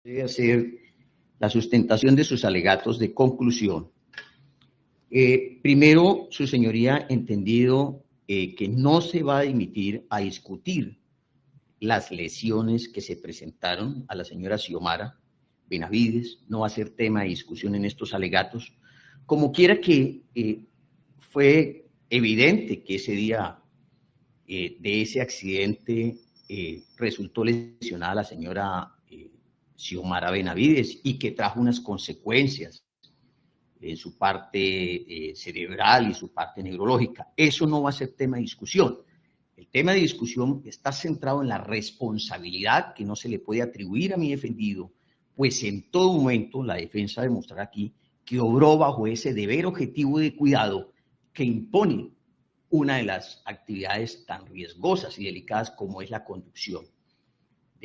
Debe hacer la sustentación de sus alegatos de conclusión. Primero, su señoría entendido que no se va a dimitir a discutir las lesiones que se presentaron a la señora Xiomara Benavides, no va a ser tema de discusión en estos alegatos, como quiera que fue evidente que ese día de ese accidente resultó lesionada la señora Xiomara Benavides y que trajo unas consecuencias en su parte cerebral y su parte neurológica. Eso no va a ser tema de discusión. El tema de discusión está centrado en la responsabilidad que no se le puede atribuir a mi defendido, pues en todo momento la defensa demostrará aquí que obró bajo ese deber objetivo de cuidado que impone una de las actividades tan riesgosas y delicadas como es la conducción.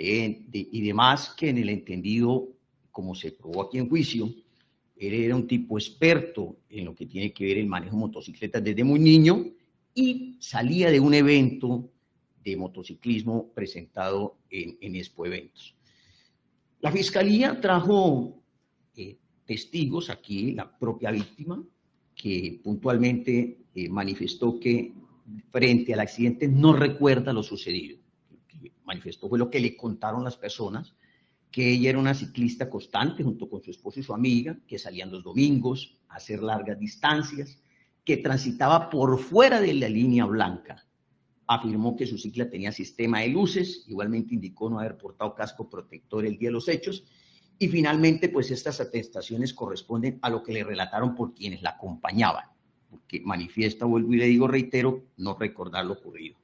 Y demás que en el entendido, como se probó aquí en juicio, él era un tipo experto en lo que tiene que ver el manejo de motocicletas desde muy niño y salía de un evento de motociclismo presentado en Expo Eventos. La Fiscalía trajo testigos aquí, la propia víctima, que puntualmente manifestó que frente al accidente no recuerda lo sucedido. Lo que manifestó fue lo que le contaron las personas, que ella era una ciclista constante junto con su esposo y su amiga, que salían los domingos a hacer largas distancias, que transitaba por fuera de la línea blanca. Afirmó que su cicla tenía sistema de luces, igualmente indicó no haber portado casco protector el día de los hechos, y finalmente, pues estas atestaciones corresponden a lo que le relataron por quienes la acompañaban, porque manifiesta, vuelvo y le digo, reitero, no recordar lo ocurrido.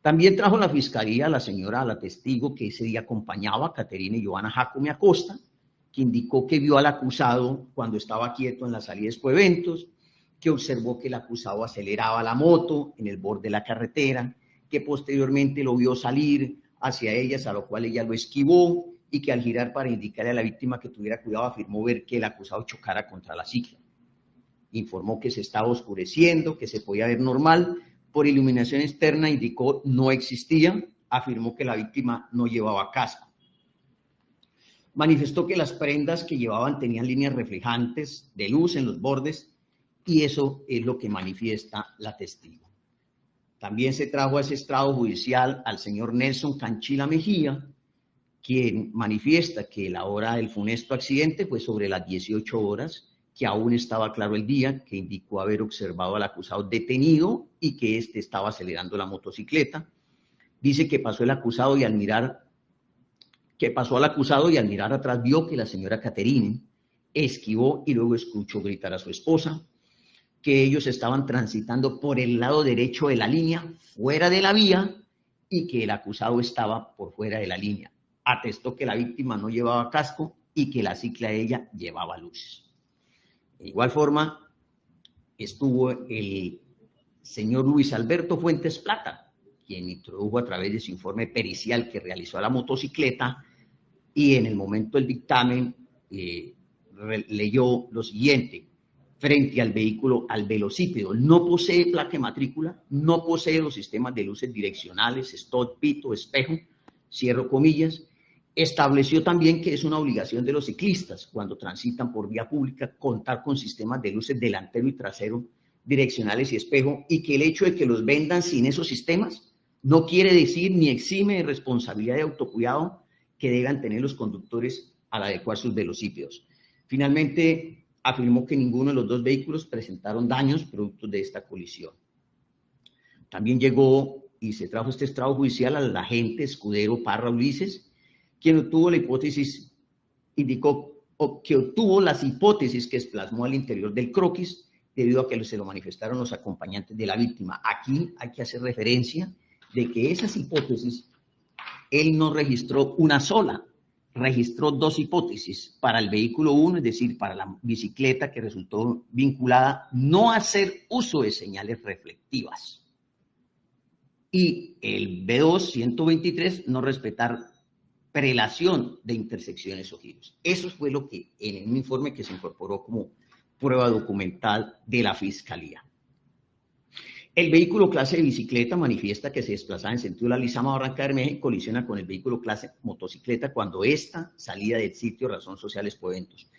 También trajo la Fiscalía a la señora, a la testigo que ese día acompañaba a Caterina y Giovanna Jacome Acosta, que indicó que vio al acusado cuando estaba quieto en la salida de Expo Eventos, que observó que el acusado aceleraba la moto en el borde de la carretera, que posteriormente lo vio salir hacia ellas, a lo cual ella lo esquivó, y que al girar para indicarle a la víctima que tuviera cuidado, afirmó ver que el acusado chocara contra la cicla. Informó que se estaba oscureciendo, que se podía ver normal, por iluminación externa indicó no existía, afirmó que la víctima no llevaba casco. Manifestó que las prendas que llevaban tenían líneas reflejantes de luz en los bordes y eso es lo que manifiesta la testigo. También se trajo a ese estrado judicial al señor Nelson Canchila Mejía, quien manifiesta que la hora del funesto accidente fue sobre las 18 horas, que aún estaba claro el día, que indicó haber observado al acusado detenido y que éste estaba acelerando la motocicleta. Dice que pasó al acusado y al mirar atrás vio que la señora Caterine esquivó y luego escuchó gritar a su esposa, que ellos estaban transitando por el lado derecho de la línea, fuera de la vía, y que el acusado estaba por fuera de la línea. Atestó que la víctima no llevaba casco y que la cicla de ella llevaba luces. De igual forma, estuvo el señor Luis Alberto Fuentes Plata, quien introdujo a través de su informe pericial que realizó a la motocicleta y en el momento del dictamen leyó lo siguiente: frente al vehículo, al velocípedo, no posee placa de matrícula, no posee los sistemas de luces direccionales, stop, pito, espejo, cierro comillas. Estableció también que es una obligación de los ciclistas, cuando transitan por vía pública, contar con sistemas de luces delantero y trasero, direccionales y espejo, y que el hecho de que los vendan sin esos sistemas no quiere decir ni exime de responsabilidad de autocuidado que deban tener los conductores al adecuar sus velocípedos. Finalmente, afirmó que ninguno de los dos vehículos presentaron daños producto de esta colisión. También llegó y se trajo este estrado judicial al agente escudero Parra Ulises, quien obtuvo la hipótesis, indicó que obtuvo las hipótesis que plasmó al interior del croquis debido a que se lo manifestaron los acompañantes de la víctima. Aquí hay que hacer referencia de que esas hipótesis, él no registró una sola, registró dos hipótesis para el vehículo 1, es decir, para la bicicleta que resultó vinculada, no hacer uso de señales reflectivas. Y el B2, 123, no respetar prelación de intersecciones o giros. Eso fue lo que en un informe que se incorporó como prueba documental de la Fiscalía. El vehículo clase de bicicleta manifiesta que se desplazaba en sentido de la Lizama Barranca Bermeja y colisiona con el vehículo clase motocicleta cuando ésta salía del sitio razón social Expoeventos.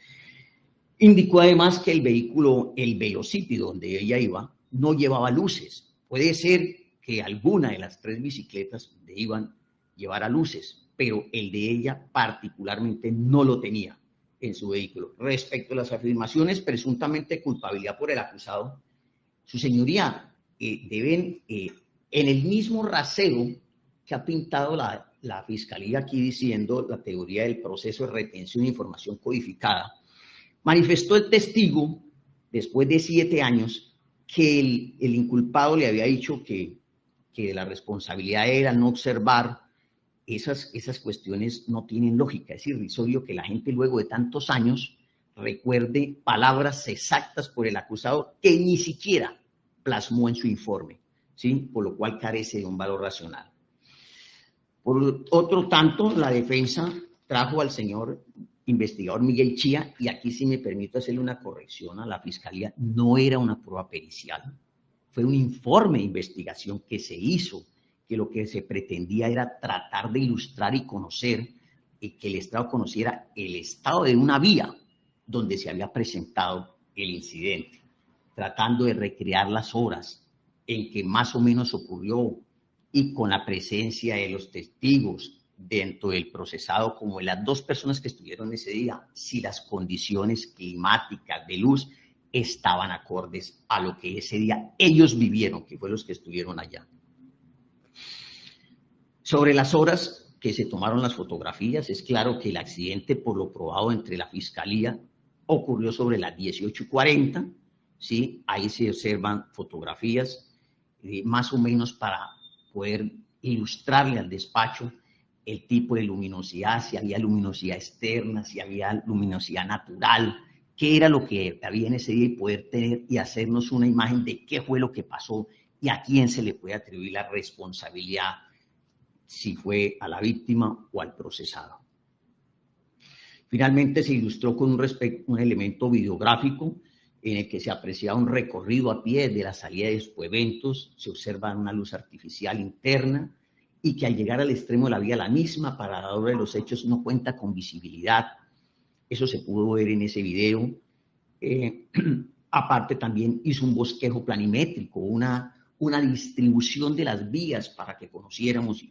Indicó además que el vehículo, el velocípedo donde ella iba, no llevaba luces. Puede ser que alguna de las 3 bicicletas donde iban llevara luces, pero el de ella particularmente no lo tenía en su vehículo. Respecto a las afirmaciones presuntamente de culpabilidad por el acusado, su señoría, deben, en el mismo rasero que ha pintado la Fiscalía aquí diciendo la teoría del proceso de retención de información codificada, manifestó el testigo, después de 7 años, que el inculpado le había dicho que la responsabilidad era no observar. Esas cuestiones no tienen lógica. Es irrisorio que la gente luego de tantos años recuerde palabras exactas por el acusado que ni siquiera plasmó en su informe, ¿sí? Por lo cual carece de un valor racional. Por otro tanto, la defensa trajo al señor investigador Miguel Chía, y aquí sí me permito hacerle una corrección a la Fiscalía, no era una prueba pericial, fue un informe de investigación que se hizo, que lo que se pretendía era tratar de ilustrar y conocer, y que el Estado conociera el estado de una vía donde se había presentado el incidente, tratando de recrear las horas en que más o menos ocurrió y con la presencia de los testigos dentro del procesado como de las 2 personas que estuvieron ese día, si las condiciones climáticas de luz estaban acordes a lo que ese día ellos vivieron, que fue los que estuvieron allá. Sobre las horas que se tomaron las fotografías, es claro que el accidente, por lo probado entre la Fiscalía, ocurrió sobre las 18:40, ¿sí? Ahí se observan fotografías más o menos para poder ilustrarle al despacho el tipo de luminosidad, si había luminosidad externa, si había luminosidad natural, qué era lo que había en ese día, y poder tener y hacernos una imagen de qué fue lo que pasó y a quién se le puede atribuir la responsabilidad, si fue a la víctima o al procesado. Finalmente se ilustró con un elemento videográfico en el que se apreciaba un recorrido a pie de la salida de Expoeventos, se observa una luz artificial interna y que al llegar al extremo de la vía, la misma paradora de los hechos no cuenta con visibilidad. Eso se pudo ver en ese video. Aparte también hizo un bosquejo planimétrico, una distribución de las vías para que conociéramos,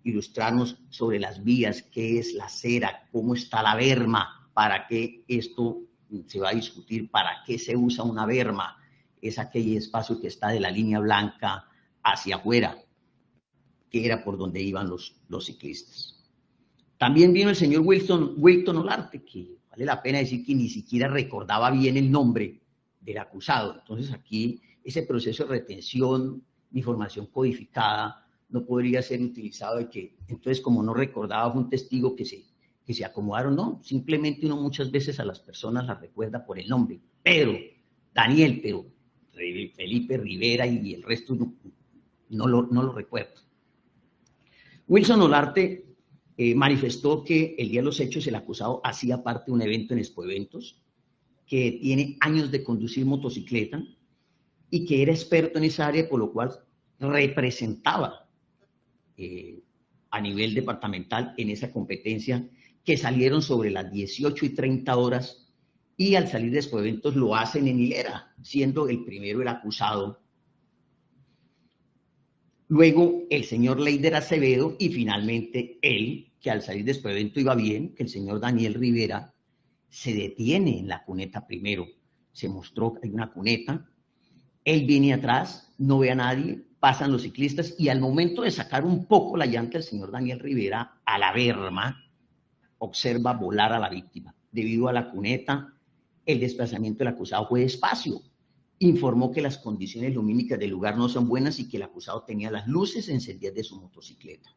ilustrarnos sobre las vías, qué es la acera, cómo está la berma, para qué esto se va a discutir, para qué se usa una berma, es aquel espacio que está de la línea blanca hacia afuera, que era por donde iban los ciclistas. También vino el señor Wilton Olarte, que vale la pena decir que ni siquiera recordaba bien el nombre del acusado. Entonces aquí ese proceso de retención de información codificada no podría ser utilizado de que, entonces, como no recordaba, fue un testigo que se acomodaron. No, simplemente uno muchas veces a las personas las recuerda por el nombre. Pedro, Daniel, pero Felipe Rivera y el resto no lo recuerdo. Wilson Olarte manifestó que el día de los hechos el acusado hacía parte de un evento en Expoeventos, que tiene años de conducir motocicleta y que era experto en esa área, por lo cual representaba a nivel departamental en esa competencia, que salieron sobre las 18:30 horas, y al salir de Expoeventos lo hacen en hilera, siendo el primero el acusado, luego el señor Leider Acevedo y finalmente él, que al salir de Expoeventos iba bien, que el señor Daniel Rivera se detiene en la cuneta primero, se mostró que hay una cuneta, él viene atrás, no ve a nadie, pasan los ciclistas y al momento de sacar un poco la llanta, el señor Daniel Rivera, a la berma, observa volar a la víctima. Debido a la cuneta, el desplazamiento del acusado fue despacio. Informó que las condiciones lumínicas del lugar no son buenas y que el acusado tenía las luces encendidas de su motocicleta.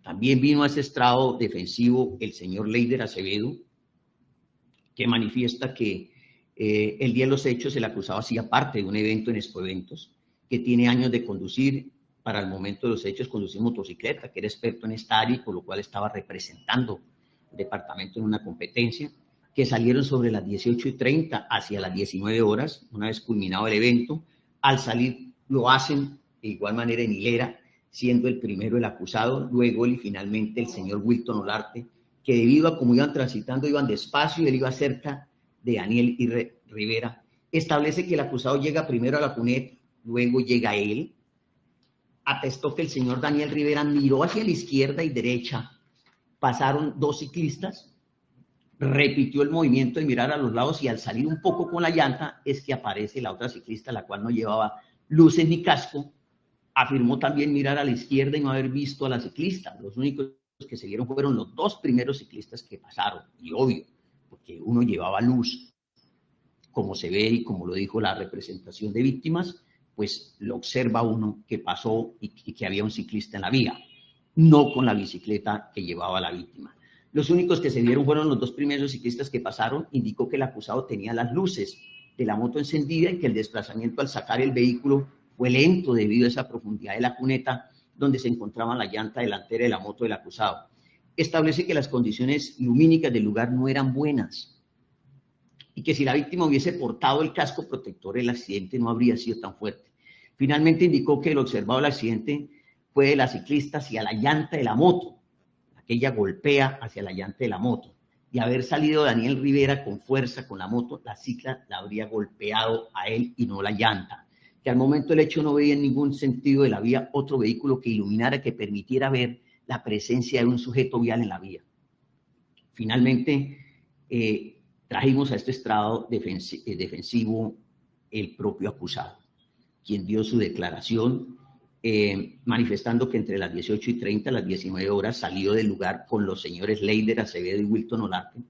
También vino a ese estrado defensivo el señor Leider Acevedo, que manifiesta que el día de los hechos el acusado hacía parte de un evento en Expoeventos, que tiene años de conducir, para el momento de los hechos conducir motocicleta, que era experto en esta área y por lo cual estaba representando el departamento en una competencia, que salieron sobre las 18:30 hacia las 19 horas, una vez culminado el evento, Al salir lo hacen de igual manera en hilera, siendo el primero el acusado, luego él y finalmente el señor Wilton Olarte, que debido a cómo iban transitando, iban despacio y él iba cerca de Daniel y Rivera. Establece que el acusado llega primero a la cuneta, luego llega él. Atestó que el señor Daniel Rivera miró hacia la izquierda y derecha, pasaron dos ciclistas, repitió el movimiento de mirar a los lados y al salir un poco con la llanta es que aparece la otra ciclista, la cual no llevaba luces ni casco. Afirmó también mirar a la izquierda y no haber visto a la ciclista. Los únicos que se vieron fueron los dos primeros ciclistas que pasaron, y obvio, porque uno llevaba luz, como se ve y como lo dijo la representación de víctimas, pues lo observa uno que pasó y que había un ciclista en la vía, no con la bicicleta que llevaba la víctima. Los únicos que se vieron fueron los dos primeros ciclistas que pasaron. Indicó que el acusado tenía las luces de la moto encendida y que el desplazamiento al sacar el vehículo fue lento debido a esa profundidad de la cuneta donde se encontraba la llanta delantera de la moto del acusado. Establece que las condiciones lumínicas del lugar no eran buenas y que si la víctima hubiese portado el casco protector, el accidente no habría sido tan fuerte. Finalmente indicó que el observado del accidente fue de la ciclista hacia la llanta de la moto, que ella golpea hacia la llanta de la moto, y haber salido Daniel Rivera con fuerza con la moto, la cicla la habría golpeado a él y no la llanta, que al momento del hecho no veía en ningún sentido de la vía otro vehículo que iluminara, que permitiera ver la presencia de un sujeto vial en la vía. Finalmente, trajimos a este estrado defensivo el propio acusado, quien dio su declaración manifestando que entre las 18:30 y las 19 horas salió del lugar con los señores Leider, Acevedo y Wilton Olarte,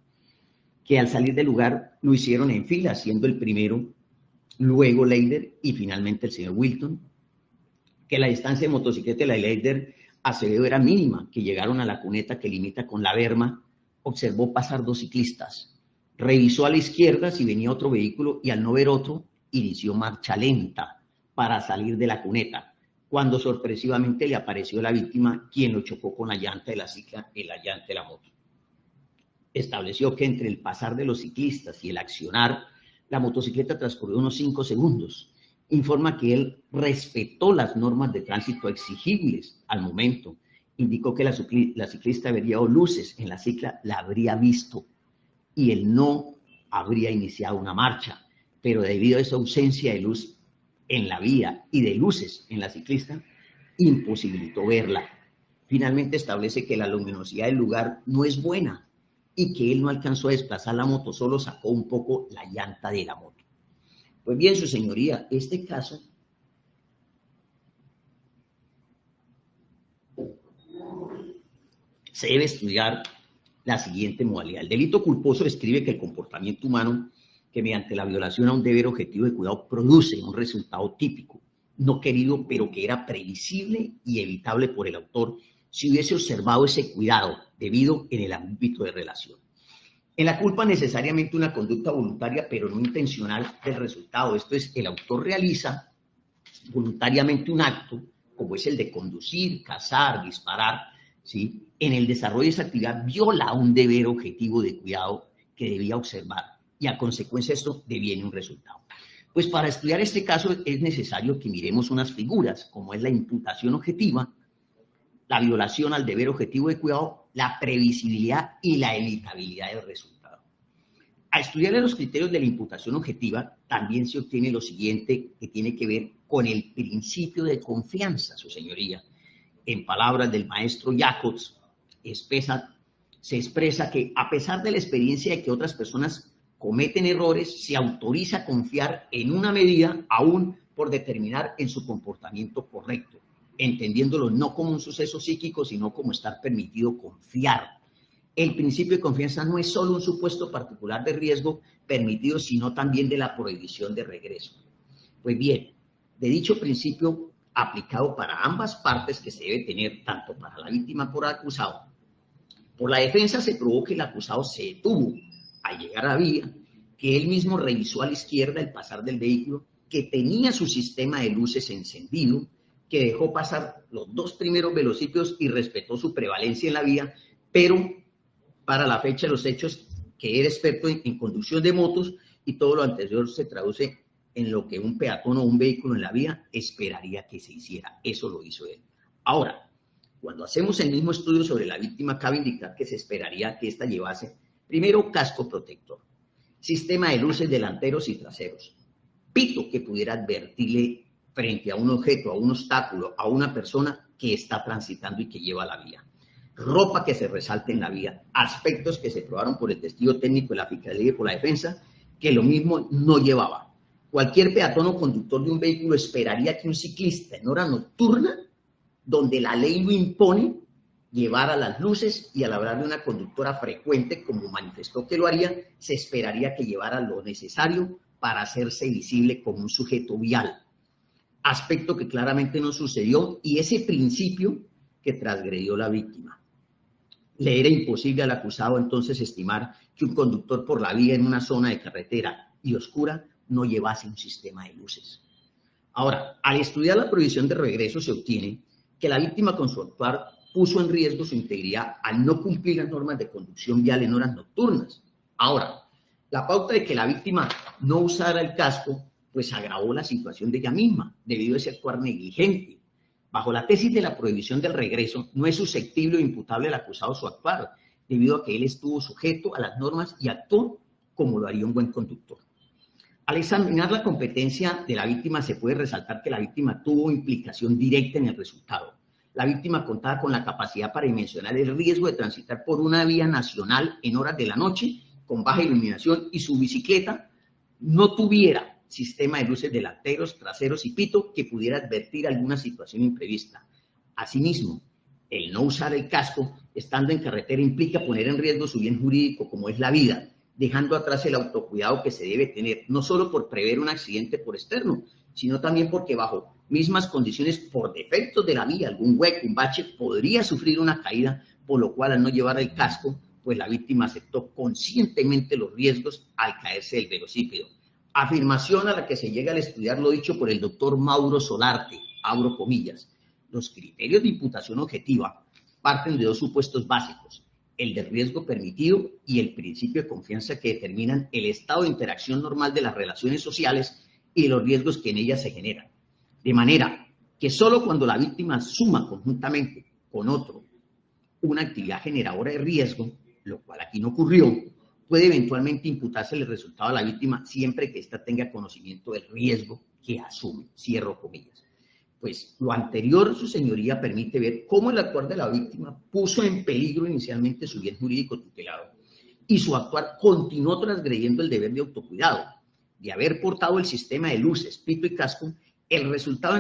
que al salir del lugar lo hicieron en fila, siendo el primero, luego Leider y finalmente el señor Wilton, que la distancia de motocicleta de la Leider Acevedo era mínima, que llegaron a la cuneta que limita con la berma, observó pasar dos ciclistas, revisó a la izquierda si venía otro vehículo y al no ver otro, inició marcha lenta para salir de la cuneta, cuando sorpresivamente le apareció la víctima, quien lo chocó con la llanta de la cicla en la llanta de la moto. Estableció que entre el pasar de los ciclistas y el accionar, la motocicleta transcurrió unos 5 segundos. Informa que él respetó las normas de tránsito exigibles al momento. Indicó que la ciclista habría dado luces en la cicla, la habría visto y él no habría iniciado una marcha, pero debido a esa ausencia de luz en la vía y de luces en la ciclista, imposibilitó verla. Finalmente establece que la luminosidad del lugar no es buena y que él no alcanzó a desplazar la moto, solo sacó un poco la llanta de la moto. Pues bien, su señoría, este caso se debe estudiar la siguiente modalidad. El delito culposo describe que el comportamiento humano que mediante la violación a un deber objetivo de cuidado produce un resultado típico, no querido, pero que era previsible y evitable por el autor si hubiese observado ese cuidado debido en el ámbito de relación. En la culpa necesariamente una conducta voluntaria, pero no intencional del resultado. Esto es, el autor realiza voluntariamente un acto, como es el de conducir, cazar, disparar, ¿sí? En el desarrollo de esa actividad viola un deber objetivo de cuidado que debía observar, y a consecuencia de esto deviene un resultado. Pues para estudiar este caso es necesario que miremos unas figuras, como es la imputación objetiva, la violación al deber objetivo de cuidado, la previsibilidad y la evitabilidad del resultado. A estudiar los criterios de la imputación objetiva también se obtiene lo siguiente, que tiene que ver con el principio de confianza, su señoría. En palabras del maestro Jacobs, se expresa que a pesar de la experiencia de que otras personas cometen errores, se autoriza a confiar en una medida aún por determinar en su comportamiento correcto, entendiéndolo no como un suceso psíquico, sino como estar permitido confiar. El principio de confianza no es solo un supuesto particular de riesgo permitido, sino también de la prohibición de regreso. Pues bien, de dicho principio aplicado para ambas partes que se debe tener, tanto para la víctima como por el acusado, por la defensa se probó que el acusado se detuvo al llegar a la vía, que él mismo revisó a la izquierda el pasar del vehículo, que tenía su sistema de luces encendido, que dejó pasar los dos primeros velocípedos y respetó su prevalencia en la vía, pero para la fecha de los hechos, que era experto en conducción de motos, y todo lo anterior se traduce en lo que un peatón o un vehículo en la vía esperaría que se hiciera. Eso lo hizo él. Ahora, cuando hacemos el mismo estudio sobre la víctima, cabe indicar que se esperaría que ésta llevase, primero, casco protector, sistema de luces delanteros y traseros, pito que pudiera advertirle frente a un objeto, a un obstáculo, a una persona que está transitando y que lleva la vía, ropa que se resalte en la vía, aspectos que se probaron por el testigo técnico de la Fiscalía y por la defensa, que lo mismo no llevaba. Cualquier peatón o conductor de un vehículo esperaría que un ciclista en hora nocturna, donde la ley lo impone, llevara las luces, y al hablar de una conductora frecuente, como manifestó que lo haría, se esperaría que llevara lo necesario para hacerse visible como un sujeto vial. Aspecto que claramente no sucedió, y ese principio que transgredió la víctima. Le era imposible al acusado entonces estimar que un conductor por la vía en una zona de carretera y oscura no llevase un sistema de luces. Ahora, al estudiar la prohibición de regreso se obtiene que la víctima con su actuar puso en riesgo su integridad al no cumplir las normas de conducción vial en horas nocturnas. Ahora, la pauta de que la víctima no usara el casco pues agravó la situación de ella misma debido a ese actuar negligente. Bajo la tesis de la prohibición del regreso, no es susceptible o imputable al acusado su actuar, debido a que él estuvo sujeto a las normas y actuó como lo haría un buen conductor. Al examinar la competencia de la víctima, se puede resaltar que la víctima tuvo implicación directa en el resultado. La víctima contaba con la capacidad para dimensionar el riesgo de transitar por una vía nacional en horas de la noche con baja iluminación y su bicicleta no tuviera sistema de luces delanteros, traseros y pito que pudiera advertir alguna situación imprevista. Asimismo, el no usar el casco estando en carretera implica poner en riesgo su bien jurídico, como es la vida, dejando atrás el autocuidado que se debe tener, no solo por prever un accidente por externo, sino también porque bajo mismas condiciones, por defectos de la vía, algún hueco, un bache, podría sufrir una caída, por lo cual al no llevar el casco, pues la víctima aceptó conscientemente los riesgos al caerse del velocípedo. Afirmación a la que se llega al estudiar lo dicho por el doctor Mauro Solarte, abro comillas. Los criterios de imputación objetiva parten de dos supuestos básicos: el del riesgo permitido y el principio de confianza, que determinan el estado de interacción normal de las relaciones sociales y los riesgos que en ellas se generan. De manera que solo cuando la víctima suma conjuntamente con otro una actividad generadora de riesgo, lo cual aquí no ocurrió, puede eventualmente imputarse el resultado a la víctima siempre que ésta tenga conocimiento del riesgo que asume. Cierro comillas. Pues lo anterior, su señoría, permite ver cómo el actuar de la víctima puso en peligro inicialmente su bien jurídico tutelado y su actuar continuó transgrediendo el deber de autocuidado. De haber portado el sistema de luces, pito y casco, el resultado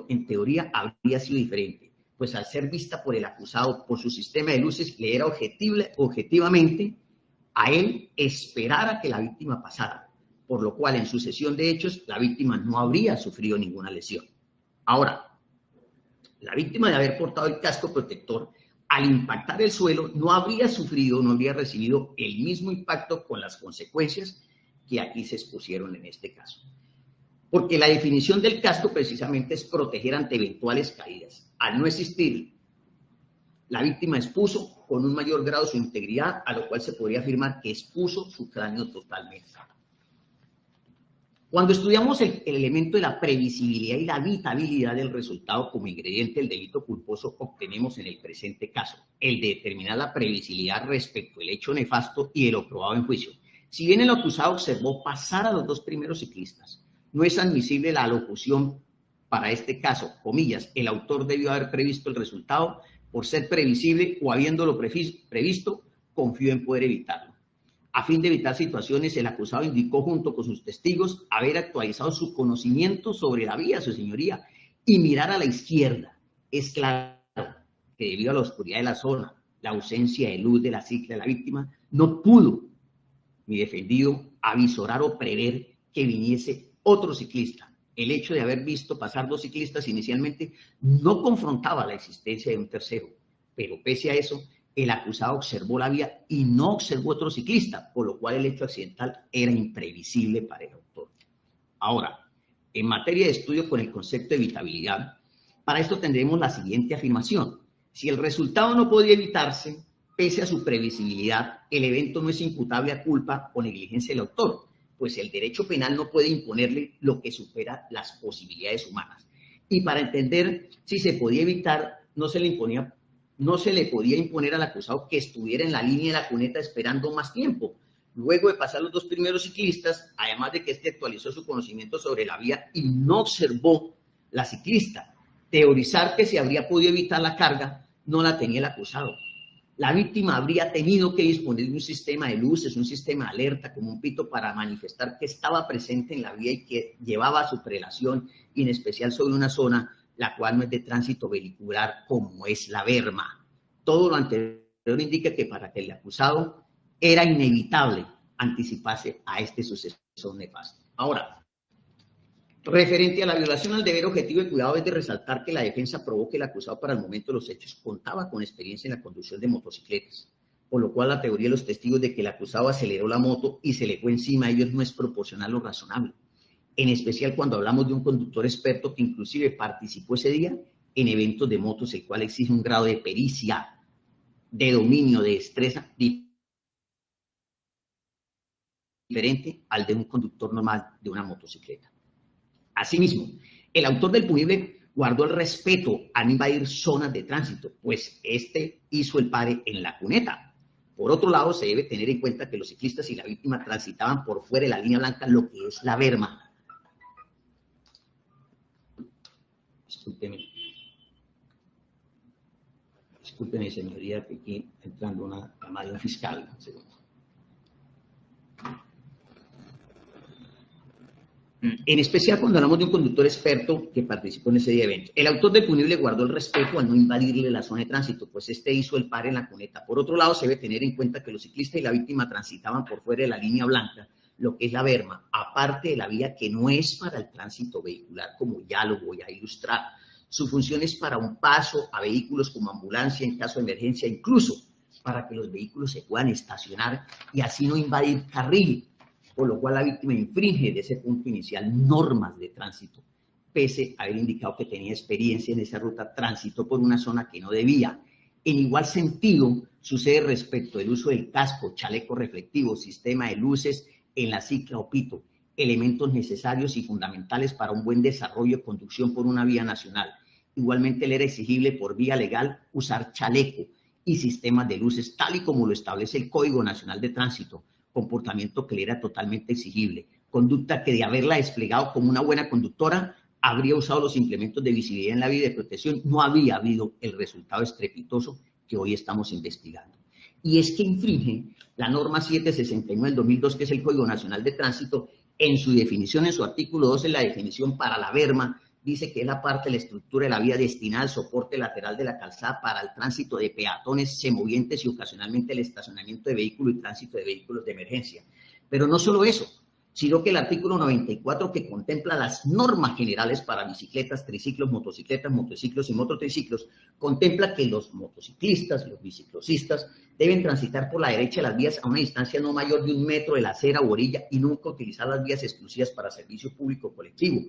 en teoría habría sido diferente, pues al ser vista por el acusado por su sistema de luces, le era objetivamente a él esperar a que la víctima pasara, por lo cual en sucesión de hechos la víctima no habría sufrido ninguna lesión. Ahora, la víctima de haber portado el casco protector, al impactar el suelo, no habría sufrido, no habría recibido el mismo impacto con las consecuencias que aquí se expusieron en este caso. Porque la definición del casco precisamente es proteger ante eventuales caídas. Al no existir, la víctima expuso con un mayor grado su integridad, a lo cual se podría afirmar que expuso su cráneo totalmente. Cuando estudiamos el elemento de la previsibilidad y la evitabilidad del resultado como ingrediente del delito culposo, obtenemos en el presente caso el de determinar la previsibilidad respecto al hecho nefasto y de lo probado en juicio. Si bien el acusado observó pasar a los dos primeros ciclistas, no es admisible la alocución para este caso, comillas, el autor debió haber previsto el resultado, por ser previsible o habiéndolo previsto, confió en poder evitarlo. A fin de evitar situaciones, el acusado indicó junto con sus testigos haber actualizado su conocimiento sobre la vía, su señoría, y mirar a la izquierda. Es claro que debido a la oscuridad de la zona, la ausencia de luz de la cicla de la víctima, no pudo mi defendido avisorar o prever que viniese otro ciclista. El hecho de haber visto pasar dos ciclistas inicialmente no confrontaba la existencia de un tercero, pero pese a eso, el acusado observó la vía y no observó otro ciclista, por lo cual el hecho accidental era imprevisible para el autor. Ahora, en materia de estudio con el concepto de evitabilidad, para esto tendremos la siguiente afirmación. Si el resultado no podía evitarse, pese a su previsibilidad, el evento no es imputable a culpa o negligencia del autor, pues el derecho penal no puede imponerle lo que supera las posibilidades humanas. Y para entender si se podía evitar, no se le podía imponer al acusado que estuviera en la línea de la cuneta esperando más tiempo. Luego de pasar los dos primeros ciclistas, además de que este actualizó su conocimiento sobre la vía y no observó la ciclista, teorizar que se habría podido evitar la carga no la tenía el acusado. La víctima habría tenido que disponer de un sistema de luces, un sistema de alerta, como un pito, para manifestar que estaba presente en la vía y que llevaba su prelación, y en especial sobre una zona la cual no es de tránsito vehicular, como es la berma. Todo lo anterior indica que para que el acusado era inevitable anticiparse a este suceso nefasto. Ahora, referente a la violación al deber objetivo de cuidado, es de resaltar que la defensa probó que el acusado para el momento de los hechos contaba con experiencia en la conducción de motocicletas, por lo cual la teoría de los testigos de que el acusado aceleró la moto y se le fue encima a ellos no es proporcional o razonable, en especial cuando hablamos de un conductor experto que inclusive participó ese día en eventos de motos, el cual exige un grado de pericia, de dominio, de destreza diferente al de un conductor normal de una motocicleta. Asimismo, el autor del punible guardó el respeto a no invadir zonas de tránsito, pues este hizo el pare en la cuneta. Por otro lado, se debe tener en cuenta que los ciclistas y la víctima transitaban por fuera de la línea blanca, lo que es la berma. Discúlpeme, señoría, que aquí entrando una llamada de un fiscal. En especial cuando hablamos de un conductor experto que participó en ese día de evento. El autor del punible guardó el respeto al no invadirle la zona de tránsito, pues este hizo el par en la cuneta. Por otro lado, se debe tener en cuenta que los ciclistas y la víctima transitaban por fuera de la línea blanca, lo que es la berma, aparte de la vía que no es para el tránsito vehicular, como ya lo voy a ilustrar. Su función es para un paso a vehículos como ambulancia en caso de emergencia, incluso para que los vehículos se puedan estacionar y así no invadir carril, por lo cual la víctima infringe de ese punto inicial normas de tránsito, pese a haber indicado que tenía experiencia en esa ruta, transitó por una zona que no debía. En igual sentido, sucede respecto del uso del casco, chaleco reflectivo, sistema de luces en la cicla o pito, elementos necesarios y fundamentales para un buen desarrollo de conducción por una vía nacional. Igualmente, le era exigible por vía legal usar chaleco y sistemas de luces, tal y como lo establece el Código Nacional de Tránsito, comportamiento que le era totalmente exigible, conducta que de haberla desplegado como una buena conductora, habría usado los implementos de visibilidad en la vía de protección, no había habido el resultado estrepitoso que hoy estamos investigando. Y es que infringe la norma 769 del 2002, que es el Código Nacional de Tránsito, en su definición, en su artículo 12, la definición para la berma, dice que es la parte de la estructura de la vía destinada al soporte lateral de la calzada para el tránsito de peatones, semovientes y ocasionalmente el estacionamiento de vehículos y tránsito de vehículos de emergencia. Pero no solo eso, sino que el artículo 94, que contempla las normas generales para bicicletas, triciclos, motocicletas, motociclos y mototriciclos, contempla que los motociclistas, los biciclosistas, deben transitar por la derecha de las vías a una distancia no mayor de 1 metro de la acera u orilla y nunca utilizar las vías exclusivas para servicio público colectivo.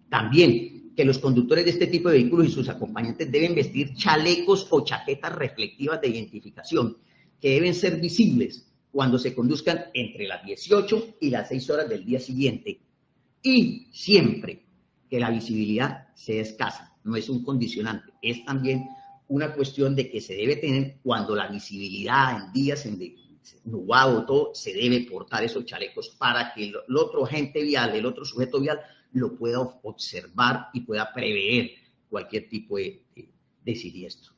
También que los conductores de este tipo de vehículos y sus acompañantes deben vestir chalecos o chaquetas reflectivas de identificación que deben ser visibles cuando se conduzcan entre las 18 y las 6 horas del día siguiente, y siempre que la visibilidad sea escasa. No es un condicionante, es también una cuestión de que se debe tener cuando la visibilidad en días en nublado, todo, se debe portar esos chalecos para que el otro agente vial, el otro sujeto vial, lo pueda observar y pueda prever cualquier tipo de siniestro.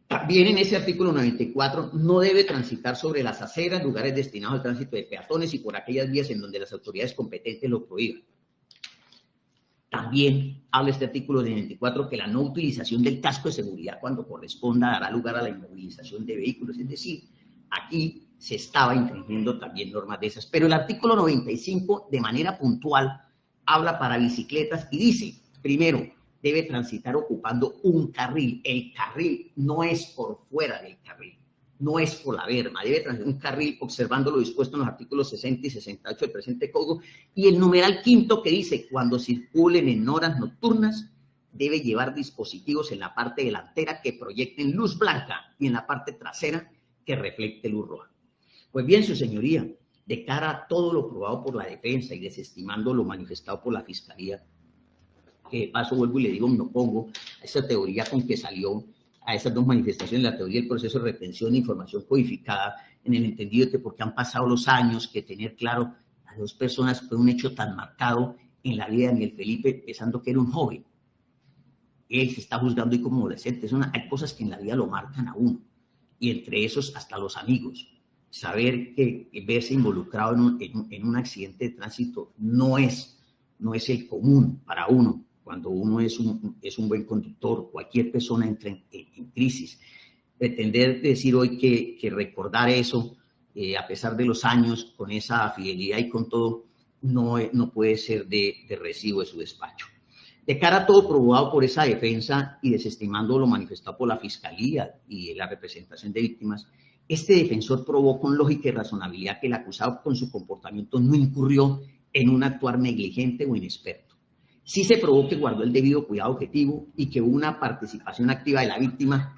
También en ese artículo 94 no debe transitar sobre las aceras, lugares destinados al tránsito de peatones y por aquellas vías en donde las autoridades competentes lo prohíban. También habla este artículo 94 que la no utilización del casco de seguridad cuando corresponda dará lugar a la inmovilización de vehículos, es decir, aquí se estaba infringiendo también normas de esas. Pero el artículo 95 de manera puntual habla para bicicletas y dice, primero, debe transitar ocupando un carril. El carril no es por fuera del carril, no es por la berma, debe transitar un carril observando lo dispuesto en los artículos 60 y 68 del presente código, y el numeral quinto que dice, cuando circulen en horas nocturnas, debe llevar dispositivos en la parte delantera que proyecten luz blanca y en la parte trasera que reflecte luz roja. Pues bien, su señoría, de cara a todo lo probado por la defensa y desestimando lo manifestado por la Fiscalía, que de paso vuelvo y le digo, me opongo a esa teoría con que salió a esas dos manifestaciones, la teoría del proceso de retención de información codificada, en el entendido de que porque han pasado los años, que tener claro a dos personas fue un hecho tan marcado en la vida de Daniel Felipe, pensando que era un joven. Él se está juzgando y como adolescente. Hay cosas que en la vida lo marcan a uno, y entre esos hasta los amigos. Saber que verse involucrado en un accidente de tránsito no es el común para uno. Cuando uno es un buen conductor, cualquier persona entra en crisis. Pretender decir hoy que recordar eso, a pesar de los años, con esa fidelidad y con todo, no puede ser de recibo de su despacho. De cara a todo probado por esa defensa y desestimando lo manifestado por la Fiscalía y la representación de víctimas, este defensor probó con lógica y razonabilidad que el acusado con su comportamiento no incurrió en un actuar negligente o inexperto. Sí se probó que guardó el debido cuidado objetivo y que hubo una participación activa de la víctima,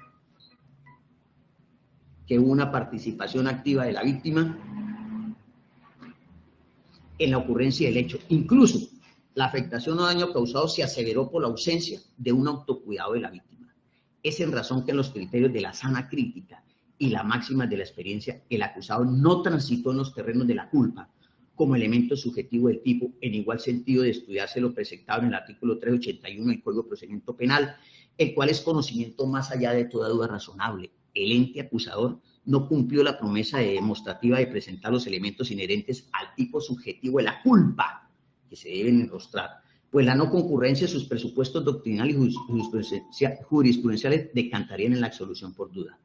en la ocurrencia del hecho. Incluso la afectación o daño causado se aseveró por la ausencia de un autocuidado de la víctima. Es en razón que en los criterios de la sana crítica y la máxima de la experiencia, el acusado no transitó en los terrenos de la culpa como elemento subjetivo del tipo, en igual sentido de estudiarse lo presentado en el artículo 381 del Código de Procedimiento Penal, el cual es conocimiento más allá de toda duda razonable. El ente acusador no cumplió la promesa demostrativa de presentar los elementos inherentes al tipo subjetivo de la culpa que se deben enrostrar, pues la no concurrencia de sus presupuestos doctrinales y jurisprudenciales decantarían en la absolución por duda.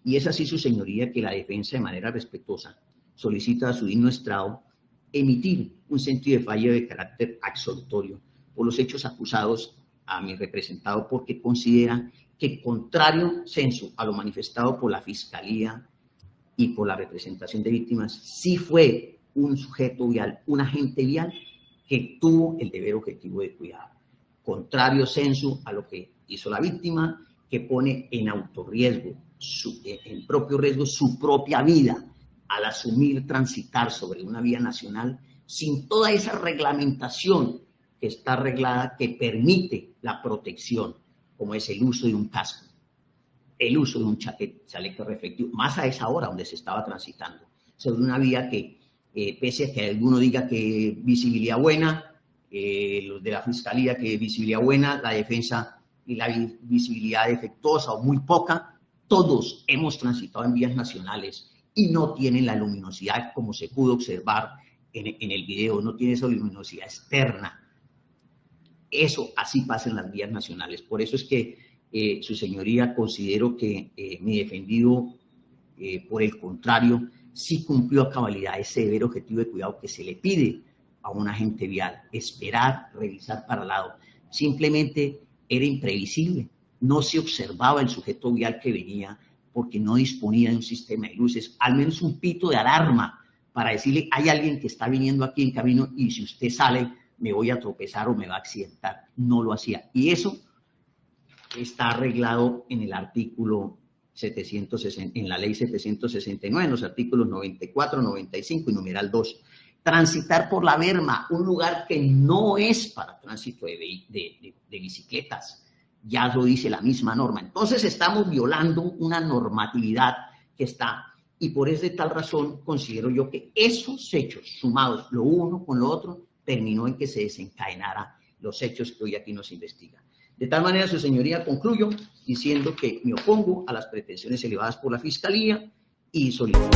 Y es así, su señoría, que la defensa, de manera respetuosa, solicita a su digno estrado emitir un sentido de fallo de carácter absolutorio por los hechos acusados a mi representado, porque considera que, contrario sensu a lo manifestado por la Fiscalía y por la representación de víctimas, sí fue un sujeto vial, un agente vial que tuvo el deber objetivo de cuidado. Contrario sensu a lo que hizo la víctima, que pone en autorriesgo, en propio riesgo, su propia vida al asumir transitar sobre una vía nacional sin toda esa reglamentación que está arreglada, que permite la protección, como es el uso de un casco, el uso de un chaleco reflectivo, más a esa hora donde se estaba transitando, sobre una vía que, pese a que alguno diga que visibilidad buena, los de la Fiscalía que visibilidad buena, la defensa y la visibilidad defectuosa o muy poca, todos hemos transitado en vías nacionales y no tienen la luminosidad, como se pudo observar en el video, no tiene esa luminosidad externa. Eso así pasa en las vías nacionales. Por eso es que su señoría, considero que mi defendido, por el contrario, sí cumplió a cabalidad ese deber objetivo de cuidado que se le pide a un agente vial: esperar, revisar para el lado. Simplemente era imprevisible, no se observaba el sujeto vial que venía, porque no disponía de un sistema de luces, al menos un pito de alarma para decirle: hay alguien que está viniendo aquí en camino y si usted sale me voy a tropezar o me va a accidentar. No lo hacía. Y eso está arreglado en el artículo 760, en la ley 769, en los artículos 94, 95 y numeral 2. Transitar por la berma, un lugar que no es para tránsito de bicicletas. Ya lo dice la misma norma. Entonces estamos violando una normatividad que está, y por esa tal razón considero yo que esos hechos sumados, lo uno con lo otro, terminó en que se desencadenara los hechos que hoy aquí nos investigan. De tal manera, su señoría, concluyo diciendo que me opongo a las pretensiones elevadas por la Fiscalía y solicito